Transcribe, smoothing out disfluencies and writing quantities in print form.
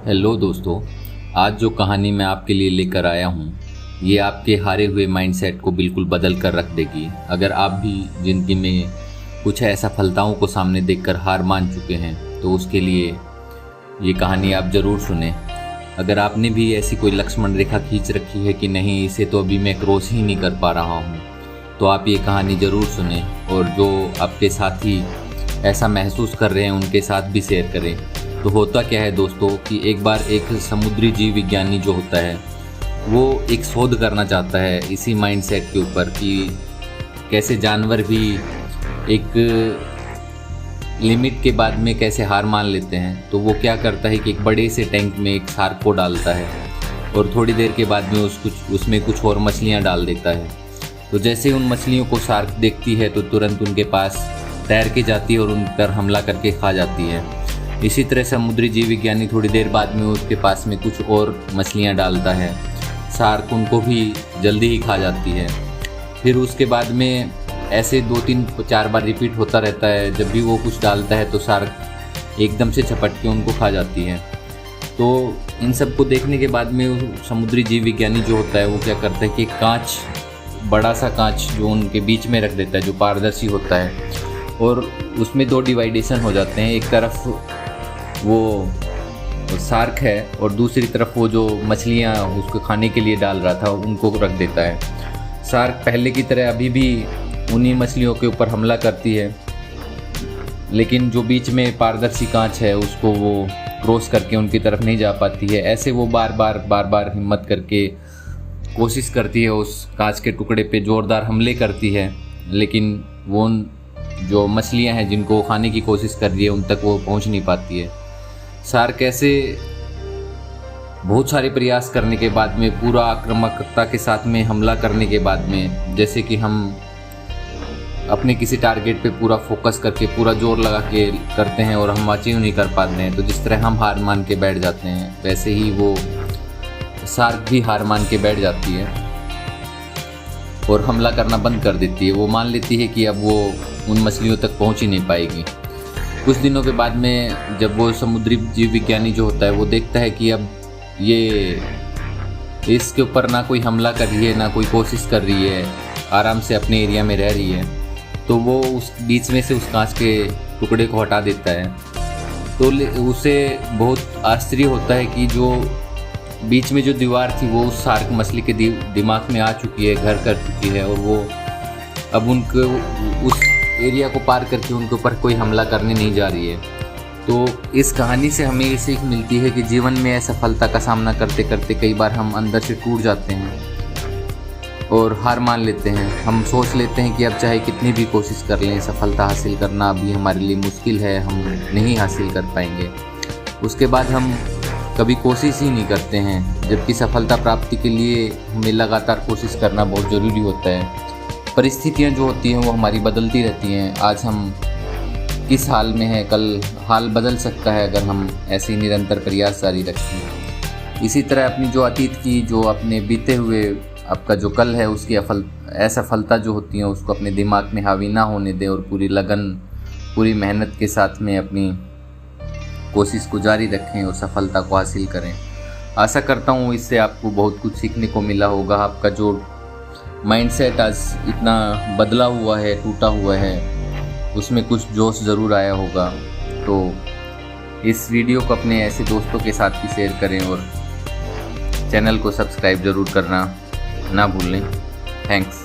Hello दोस्तों, आज जो कहानी मैं आपके लिए लेकर आया हूँ ये आपके हारे हुए माइंडसेट को बिल्कुल बदल कर रख देगी। अगर आप भी ज़िंदगी में कुछ असफलताओं को सामने देखकर हार मान चुके हैं तो उसके लिए ये कहानी आप ज़रूर सुने। अगर आपने भी ऐसी कोई लक्ष्मण रेखा खींच रखी है कि नहीं इसे तो अभी मैं क्रॉस ही नहीं कर पा रहा हूँ, तो आप ये कहानी ज़रूर सुने और जो आपके साथी ऐसा महसूस कर रहे हैं उनके साथ भी शेयर करें। तो होता क्या है दोस्तों कि एक बार एक समुद्री जीव विज्ञानी जो होता है वो एक शोध करना चाहता है इसी माइंडसेट के ऊपर कि कैसे जानवर भी एक लिमिट के बाद में कैसे हार मान लेते हैं। तो वो क्या करता है कि एक बड़े से टैंक में एक शार्क को डालता है और थोड़ी देर के बाद में उसमें कुछ और मछलियाँ डाल देता है। तो जैसे उन मछलियों को शार्क देखती है तो तुरंत उनके पास तैर के जाती है और उन पर हमला करके खा जाती है। इसी तरह समुद्री जीव विज्ञानी थोड़ी देर बाद में उसके पास में कुछ और मछलियाँ डालता है, शार्क उनको भी जल्दी ही खा जाती है। फिर उसके बाद में ऐसे 2-3-4 बार रिपीट होता रहता है। जब भी वो कुछ डालता है तो शार्क एकदम से झपट के उनको खा जाती है। तो इन सब को देखने के बाद में समुद्री जीव विज्ञानी जो होता है वो क्या करता है कि कांच, बड़ा सा कांच जो उनके बीच में रख देता है जो पारदर्शी होता है, और उसमें 2 डिवाइडेशन हो जाते हैं। एक तरफ वो शार्क है और दूसरी तरफ वो जो मछलियाँ उसको खाने के लिए डाल रहा था उनको रख देता है। शार्क पहले की तरह अभी भी उन्हीं मछलियों के ऊपर हमला करती है, लेकिन जो बीच में पारदर्शी कांच है उसको वो क्रॉस करके उनकी तरफ नहीं जा पाती है। ऐसे वो बार बार हिम्मत करके कोशिश करती है, उस कांच के टुकड़े पे ज़ोरदार हमले करती है, लेकिन वो जो मछलियाँ हैं जिनको वो खाने की कोशिश कर रही है उन तक वो पहुँच नहीं पाती है। शार्क ऐसे बहुत सारे प्रयास करने के बाद में, पूरा आक्रामकता के साथ में हमला करने के बाद में, जैसे कि हम अपने किसी टारगेट पे पूरा फोकस करके पूरा जोर लगा के करते हैं और हम अचीव नहीं कर पाते हैं, तो जिस तरह हम हार मान के बैठ जाते हैं वैसे ही वो शार्क भी हार मान के बैठ जाती है और हमला करना बंद कर देती है। वो मान लेती है कि अब वो उन मछलियों तक पहुंच ही नहीं पाएगी। कुछ दिनों के बाद में जब वो समुद्री जीव विज्ञानी जो होता है वो देखता है कि अब ये इसके ऊपर ना कोई हमला कर रही है ना कोई कोशिश कर रही है, आराम से अपने एरिया में रह रही है, तो वो उस बीच में से उस कांच के टुकड़े को हटा देता है। तो उसे बहुत आश्चर्य होता है कि जो बीच में जो दीवार थी वो उस शार्क मछली के दिमाग में आ चुकी है, घर कर चुकी है, और वो अब उनको उस एरिया को पार करके उनके ऊपर कोई हमला करने नहीं जा रही है। तो इस कहानी से हमें ये सीख मिलती है कि जीवन में असफलता का सामना करते करते कई बार हम अंदर से टूट जाते हैं और हार मान लेते हैं। हम सोच लेते हैं कि अब चाहे कितनी भी कोशिश कर लें, सफलता हासिल करना अभी हमारे लिए मुश्किल है, हम नहीं हासिल कर पाएंगे। उसके बाद हम कभी कोशिश ही नहीं करते हैं, जबकि सफलता प्राप्ति के लिए हमें लगातार कोशिश करना बहुत ज़रूरी होता है। परिस्थितियाँ जो होती हैं वो हमारी बदलती रहती हैं। आज हम किस हाल में हैं, कल हाल बदल सकता है अगर हम ऐसे ही निरंतर प्रयास जारी रखें। इसी तरह अपनी जो अतीत की, जो अपने बीते हुए आपका जो कल है उसकी असफलता जो होती है उसको अपने दिमाग में हावी ना होने दें और पूरी लगन, पूरी मेहनत के साथ में अपनी कोशिश को जारी रखें और सफलता को हासिल करें। आशा करता हूँ इससे आपको बहुत कुछ सीखने को मिला होगा। आपका जो माइंडसेट आज इतना बदला हुआ है, टूटा हुआ है, उसमें कुछ जोश ज़रूर आया होगा। तो इस वीडियो को अपने ऐसे दोस्तों के साथ भी शेयर करें और चैनल को सब्सक्राइब ज़रूर करना ना भूलें। थैंक्स।